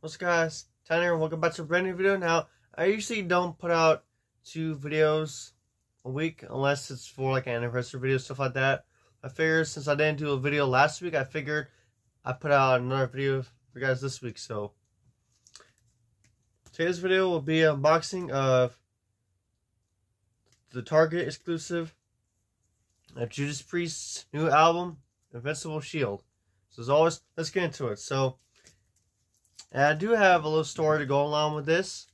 What's up, guys? Tanner, and welcome back to a brand new video. Now, I usually don't put out 2 videos a week unless it's for like an anniversary video, stuff like that. I figured since I didn't do a video last week, I figured I'd put out another video for you guys this week. So, today's video will be an unboxing of the Target exclusive Judas Priest's new album, Invincible Shield. So as always, let's get into it. So, and I do have a little story to go along with this,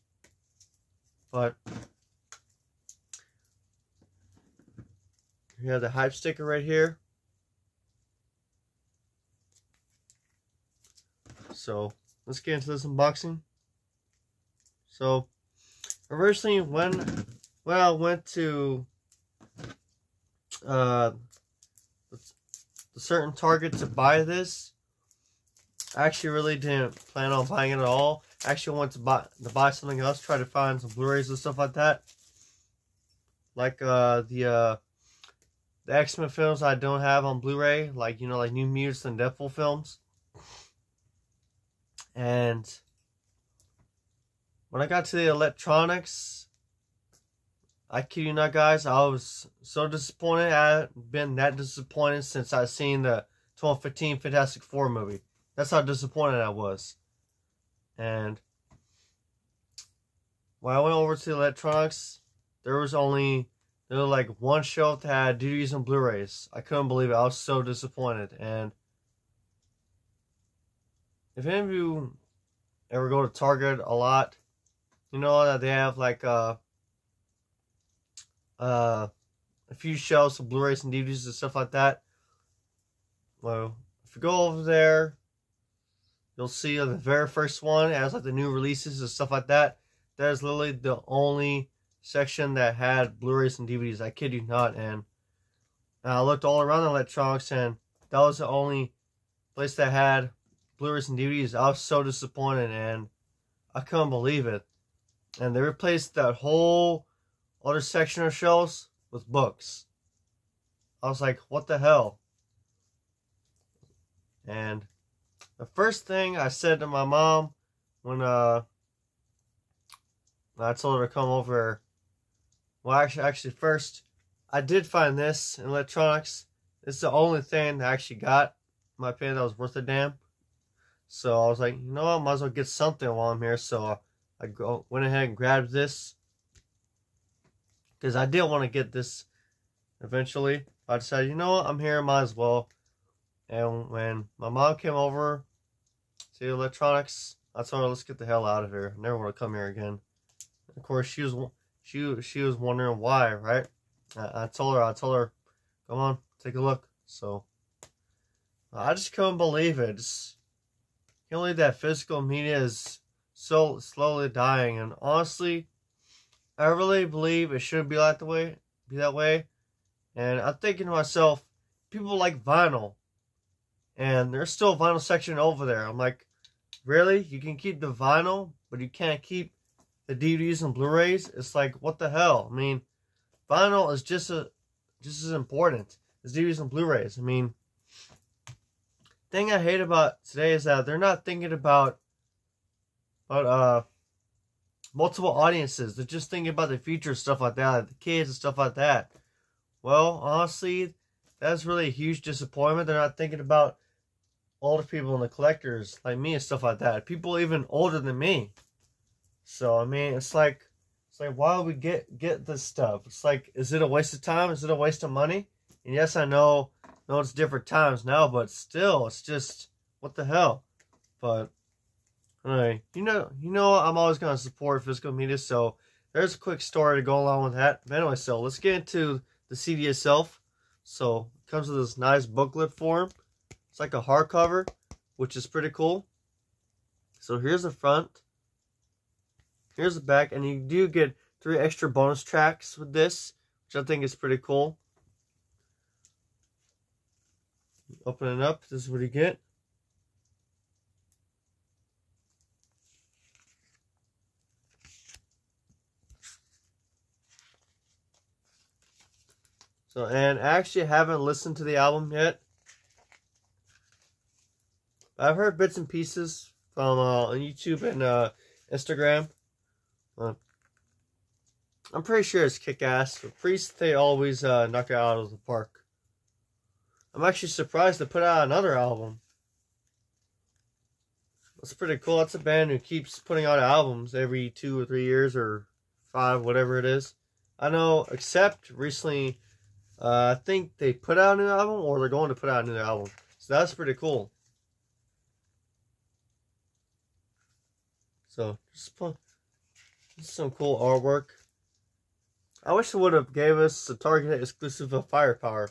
but you have the hype sticker right here. So let's get into this unboxing. So originally when I went to the certain Target to buy this, I actually really didn't plan on buying it at all. I actually wanted to buy something else, try to find some Blu-rays and stuff like that. Like the X-Men films I don't have on Blu-ray, like like New Mutants and Deadpool films. And when I got to the electronics, I kid you not, guys, I was so disappointed. I haven't been that disappointed since I seen the 2015 Fantastic Four movie. That's how disappointed I was. And when I went over to the electronics, there was like one shelf that had DVDs and Blu-rays. I couldn't believe it. I was so disappointed. And if any of you ever go to Target a lot, you know that they have like a few shelves of Blu-rays and DVDs and stuff like that. Well, if you go over there, you'll see the very first one has like the new releases and stuff like that. That is literally the only section that had Blu-rays and DVDs. I kid you not. And I looked all around the electronics, and that was the only place that had Blu-rays and DVDs. I was so disappointed, and I couldn't believe it. And they replaced that whole other section of shelves with books. I was like, what the hell? And the first thing I said to my mom when I told her to come over, well, actually first, I did find this in electronics. It's the only thing that I actually got, in my opinion, that was worth a damn. So I was like, you know what, I might as well get something while I'm here. So I went ahead and grabbed this, because I did want to get this eventually. I decided, you know what, I'm here, might as well. And when my mom came over to the electronics, I told her, let's get the hell out of here. I never want to come here again. And of course, she was wondering why, right? I told her, come on, take a look. So I just couldn't believe it. Can't believe that physical media is so slowly dying. And honestly, I really believe it should be that way. And I'm thinking to myself, people like vinyl, and there's still a vinyl section over there. I'm like, really? You can keep the vinyl, but you can't keep the DVDs and Blu-rays? It's like, what the hell? I mean, vinyl is just as important as DVDs and Blu-rays. I mean, thing I hate about today is that they're not thinking about multiple audiences. They're just thinking about the future, stuff like that, like the kids and stuff like that. Well, honestly, that's really a huge disappointment. They're not thinking about older people and the collectors like me and stuff like that. People even older than me. So I mean, it's like why would we get this stuff? It's like, is it a waste of time? Is it a waste of money? And yes, I know it's different times now, but still, it's just, what the hell? But anyway, you know, I'm always gonna support physical media. So there's a quick story to go along with that. But anyway, so let's get into the CD itself. So it comes with this nice booklet form. It's like a hardcover, which is pretty cool. So here's the front. Here's the back. And you do get 3 extra bonus tracks with this, which I think is pretty cool. Open it up. This is what you get. So, and I actually haven't listened to the album yet. I've heard bits and pieces from on YouTube and Instagram. I'm pretty sure it's kick-ass. For Priest, they always knock it out of the park. I'm actually surprised to put out another album. That's pretty cool. That's a band who keeps putting out albums every 2 or 3 years or 5, whatever it is. I know, except recently, I think they put out a new album or they're going to put out a new album. So that's pretty cool. So, just some cool artwork. I wish they would have gave us a Target exclusive of Firepower.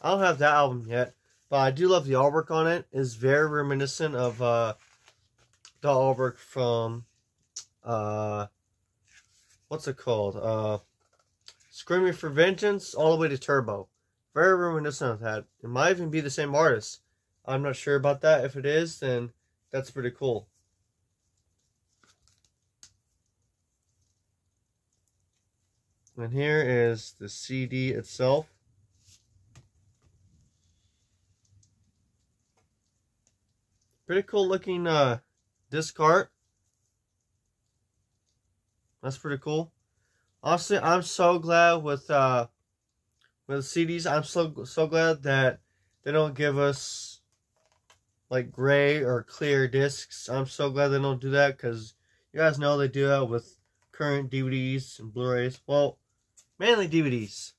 I don't have that album yet, but I do love the artwork on it. It's very reminiscent of the artwork from what's it called? Screaming for Vengeance all the way to Turbo. Very reminiscent of that. It might even be the same artist. I'm not sure about that. If it is, then that's pretty cool. And here is the CD itself. Pretty cool looking disc art. That's pretty cool. Honestly, I'm so glad with CDs. I'm so glad that they don't give us like gray or clear discs. I'm so glad they don't do that, because you guys know they do that with current DVDs and Blu-rays. Well, mainly DVDs.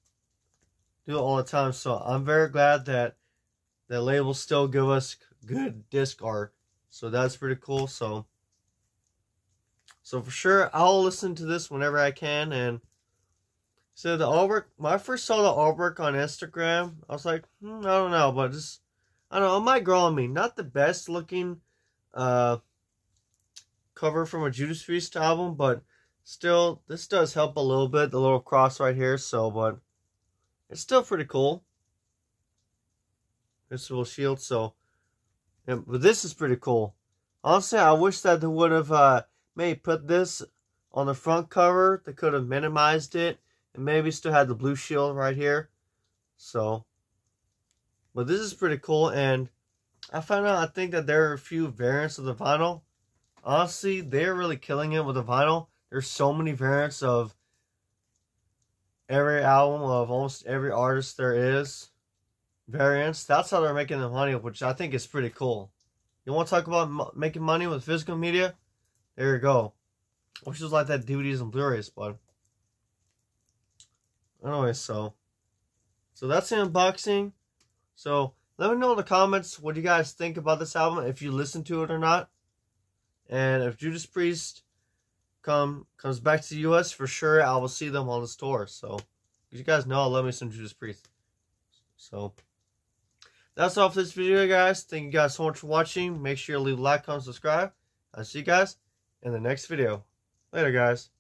Do it all the time. So I'm very glad that the labels still give us good disc art. So that's pretty cool. So for sure, I'll listen to this whenever I can. And so the artwork, when I first saw the artwork on Instagram, I was like, I don't know, but just, I don't know, it might grow on me. Not the best looking cover from a Judas Priest album, but still, this does help a little bit, the little cross right here. So, but it's still pretty cool. Invincible shield. So, yeah, but this is pretty cool. Honestly, I wish that they would have maybe put this on the front cover. They could have minimized it and maybe still had the blue shield right here. So, but this is pretty cool. And I found out, I think that there are a few variants of the vinyl. Honestly, they're really killing it with the vinyl. There's so many variants of every album of almost every artist there is. Variants. That's how they're making the money, which I think is pretty cool. You want to talk about making money with physical media? There you go. Which is like that DVDs and Blu-rays, but anyway, so that's the unboxing. So let me know in the comments what you guys think about this album, if you listen to it or not. And if Judas Priest comes back to the US, for sure I will see them on this tour. So you guys know I love me some Judas Priest. So that's all for this video, guys. Thank you guys so much for watching. Make sure you leave a like, comment, subscribe. I'll see you guys in the next video. Later, guys.